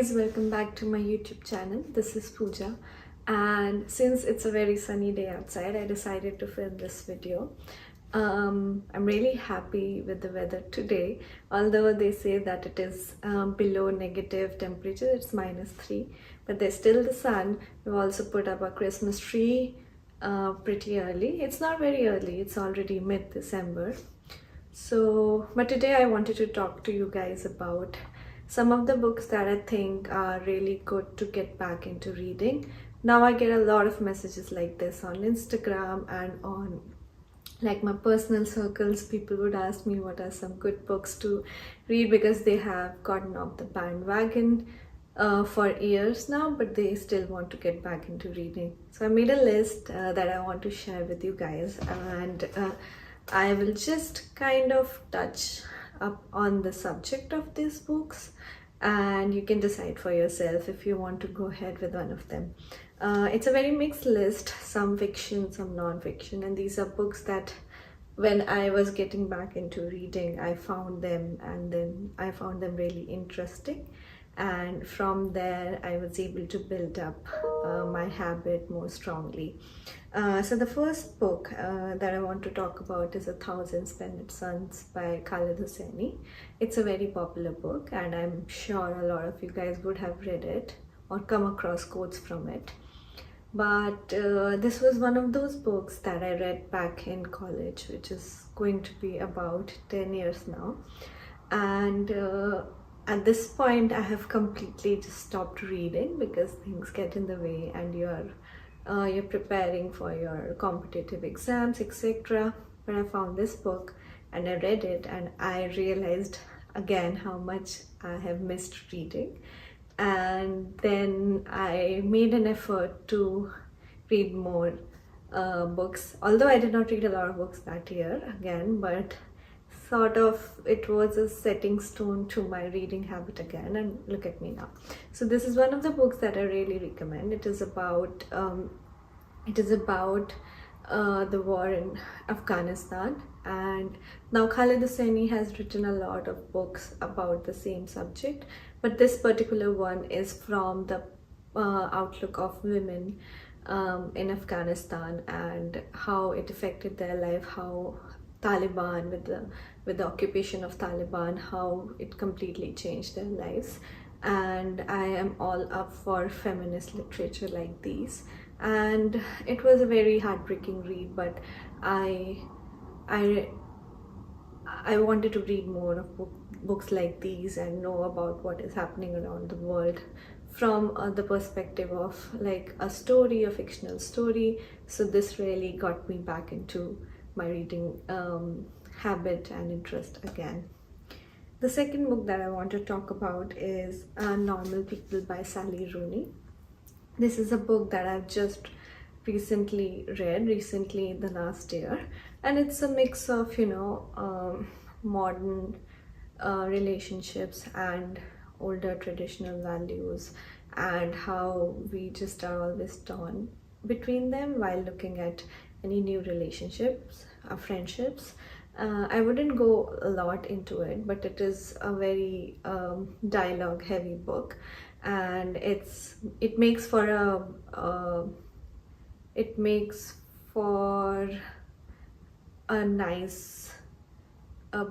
guys, welcome back to my YouTube channel. This is Pooja, and since it's a very sunny day outside, I decided to film this video. I'm really happy with the weather today, although they say that it is below negative temperature, it's -3, but there's still the sun. We've also put up a Christmas tree pretty early. It's not very early, it's already mid-December. But today I wanted to talk to you guys about some of the books that I think are really good to get back into reading. Now I get a lot of messages like this on Instagram and on like my personal circles. People would ask me what are some good books to read because they have gotten off the bandwagon for years now, but they still want to get back into reading. So I made a list that I want to share with you guys, and I will just kind of touch up on the subject of these books, and you can decide for yourself if you want to go ahead with one of them. It's a very mixed list, some fiction, some non-fiction, and these are books that when I was getting back into reading, I found them, and then I found them really interesting, and from there I was able to build up my habit more strongly. So the first book that I want to talk about is 1,000 Splendid Suns by Khaled Hosseini. It's a very popular book, and I'm sure a lot of you guys would have read it or come across quotes from it. But this was one of those books that I read back in college, which is going to be about 10 years now. And at this point, I have completely just stopped reading because things get in the way, and you're preparing for your competitive exams, etc. But I found this book and I read it, and I realized again how much I have missed reading. And then I made an effort to read more books, although I did not read a lot of books that year again, but sort of it was a setting stone to my reading habit again, and look at me now. So this is one of the books that I really recommend. It is about the war in Afghanistan, and now Khaled Hosseini has written a lot of books about the same subject, but this particular one is from the outlook of women in Afghanistan and how it affected their life, how Taliban, with the occupation of Taliban, how it completely changed their lives. And I am all up for feminist literature like these, and it was a very heartbreaking read, but I wanted to read more of books like these and know about what is happening around the world from the perspective of like a story, a fictional story. So this really got me back into my reading habit and interest again. The second book that I want to talk about is Normal People by Sally Rooney. This is a book that I've just recently read, in the last year, and it's a mix of, modern relationships and older traditional values, and how we just are always torn between them while looking at any new relationships, friendships. I wouldn't go a lot into it, but it is a very dialogue heavy book, and it makes for a nice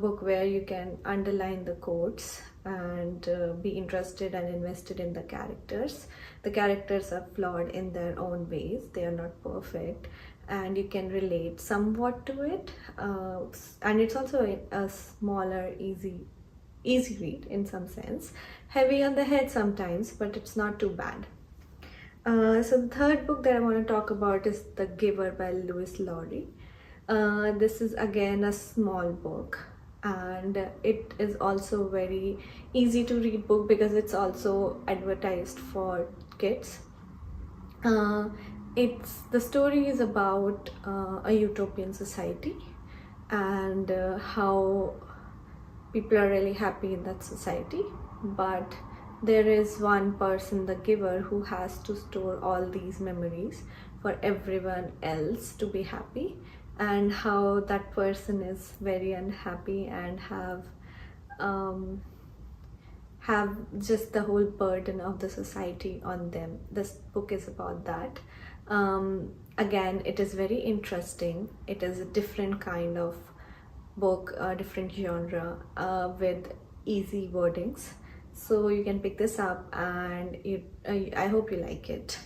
book where you can underline the quotes and be interested and invested in the characters. The characters are flawed in their own ways, they are not perfect, and you can relate somewhat to it, and it's also a smaller, easy read in some sense, heavy on the head sometimes, but it's not too bad. So the third book that I want to talk about is The Giver by Louise Laurie. This is again a small book, and it is also very easy to read book because it's also advertised for kids. The story is about a utopian society, and how people are really happy in that society, but there is one person, the giver, who has to store all these memories for everyone else to be happy, and how that person is very unhappy and have just the whole burden of the society on them. This book is about that. Again, it is very interesting. It is a different kind of book, a different genre, with easy wordings. So you can pick this up, and I hope you like it.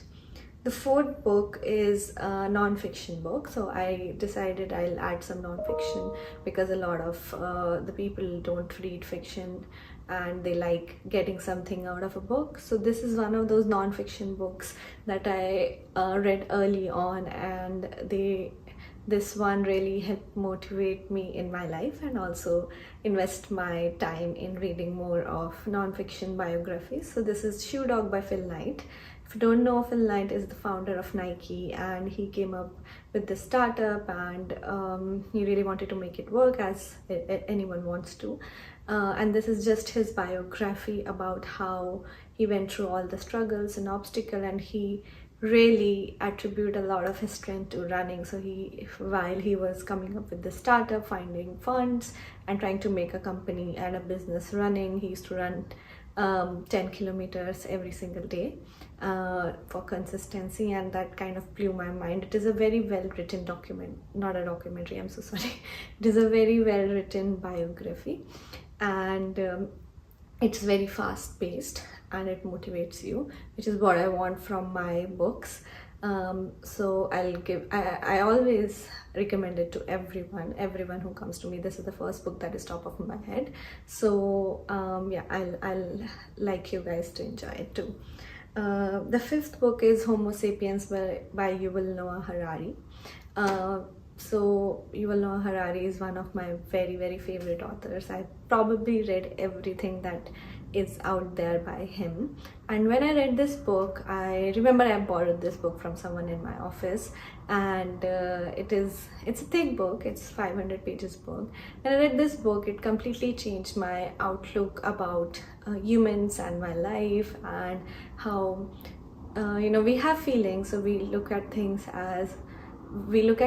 The fourth book is a non-fiction book, so I decided I'll add some non-fiction because a lot of the people don't read fiction and they like getting something out of a book. So this is one of those non-fiction books that I read early on, and this one really helped motivate me in my life and also invest my time in reading more of non-fiction biographies. So this is Shoe Dog by Phil Knight. If you don't know, Phil Knight is the founder of Nike, and he came up with this startup, and he really wanted to make it work, as anyone wants to. And this is just his biography about how he went through all the struggles and obstacles, and he really attribute a lot of his strength to running. So while he was coming up with the startup, finding funds and trying to make a company and a business running, he used to run 10 kilometers every single day for consistency, and that kind of blew my mind. It is a very well written not a documentary, I'm so sorry. It is a very well written biography, and it's very fast paced and it motivates you, which is what I want from my books. So I always recommend it to everyone who comes to me. This is the first book that is top of my head. So yeah, I'll like you guys to enjoy it too. The fifth book is Homo Sapiens by Yuval Noah Harari. So Yuval Noah Harari is one of my very favorite authors. I probably read everything that is out there by him, and when I read this book, I remember I borrowed this book from someone in my office, and it's a thick book. It's 500 pages book. When I read this book, it completely changed my outlook about humans and my life, and how we have feelings, so we look at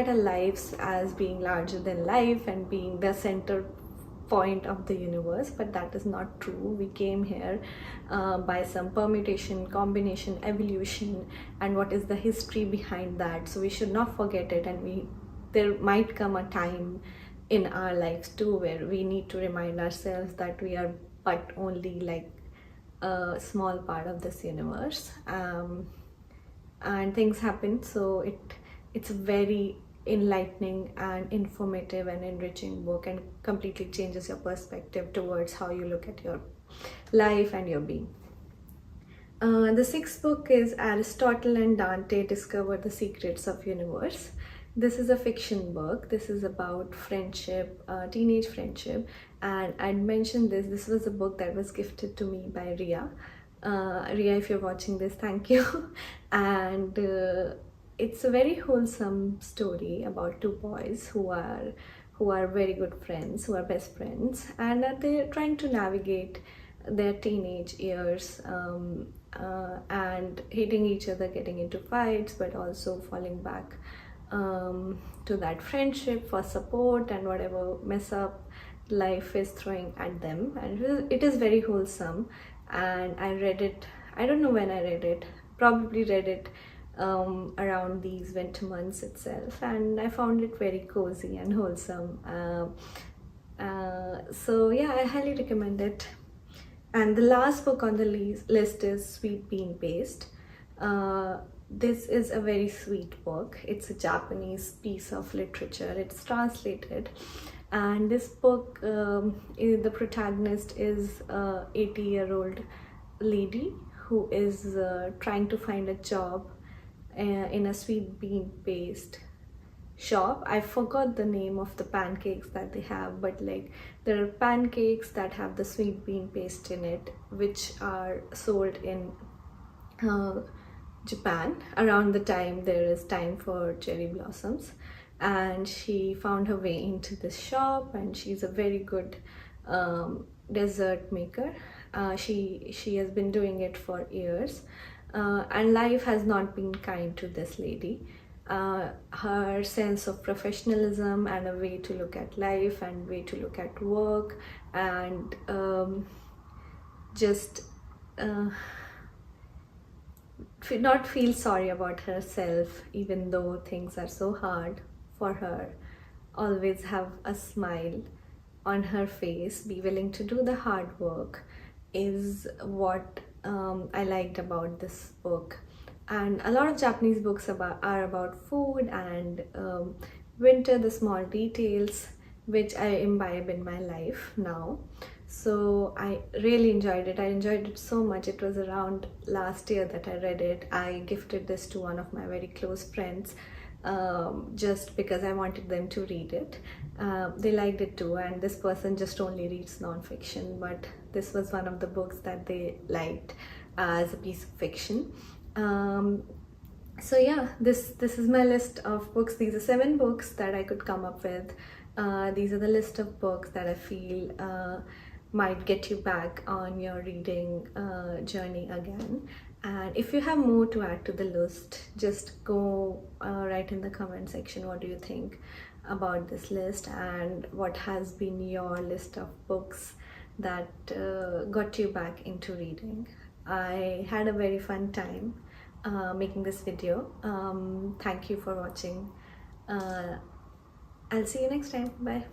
our lives as being larger than life and being the center point of the universe, but that is not true. We came here by some permutation, combination, evolution, and what is the history behind that. So we should not forget it, and there might come a time in our lives too where we need to remind ourselves that we are but only like a small part of this universe, and things happen. So it's a very enlightening and informative and enriching book, and completely changes your perspective towards how you look at your life and your being. The sixth book is Aristotle and Dante Discover the Secrets of Universe. This is a fiction book. This is about friendship, teenage friendship, and I'd mentioned this was a book that was gifted to me by Ria. Ria, if you're watching this, thank you. And it's a very wholesome story about two boys who are very good friends, who are best friends, and they're trying to navigate their teenage years, and hating each other, getting into fights, but also falling back to that friendship for support and whatever mess up life is throwing at them. And it is very wholesome, and I read it, I don't know when I read it, probably read it around these winter months itself, and I found it very cozy and wholesome. So yeah, I highly recommend it. And the last book on the list is Sweet Bean Paste. This is a very sweet book. It's a Japanese piece of literature. It's translated, and this book, the protagonist is a 80-year-old lady who is trying to find a job in a sweet bean paste shop. I forgot the name of the pancakes that they have, but like there are pancakes that have the sweet bean paste in it, which are sold in Japan around the time there is time for cherry blossoms. And she found her way into this shop, and she's a very good dessert maker. She has been doing it for years, and life has not been kind to this lady. Her sense of professionalism and a way to look at life and way to look at work, and just not feel sorry about herself, even though things are so hard for her. Always have a smile on her face, be willing to do the hard work, is what I liked about this book. And a lot of Japanese books are about food and winter, the small details, which I imbibe in my life now. So I really enjoyed it. I enjoyed it so much. It was around last year that I read it. I gifted this to one of my very close friends, just because I wanted them to read it. They liked it too, and this person just only reads non-fiction, but this was one of the books that they liked as a piece of fiction. So yeah, this is my list of books. These are 7 books that I could come up with. These are the list of books that I feel might get you back on your reading journey again. And if you have more to add to the list, just go write in the comment section what do you think about this list, and what has been your list of books that got you back into reading. I had a very fun time making this video. Thank you for watching. I'll see you next time. Bye.